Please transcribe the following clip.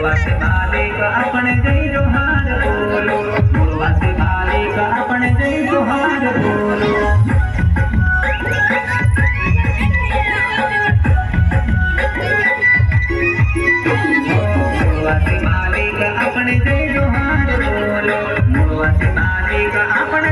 મૂળવાસે માલિક આપણે જય જોહાર બોલો, મૂળવાસે માલિક આપણે જય જોહાર બોલો. મૂળવાસે માલિક આપણે જય જોહાર બોલો, મૂળવાસે માલિક આપણે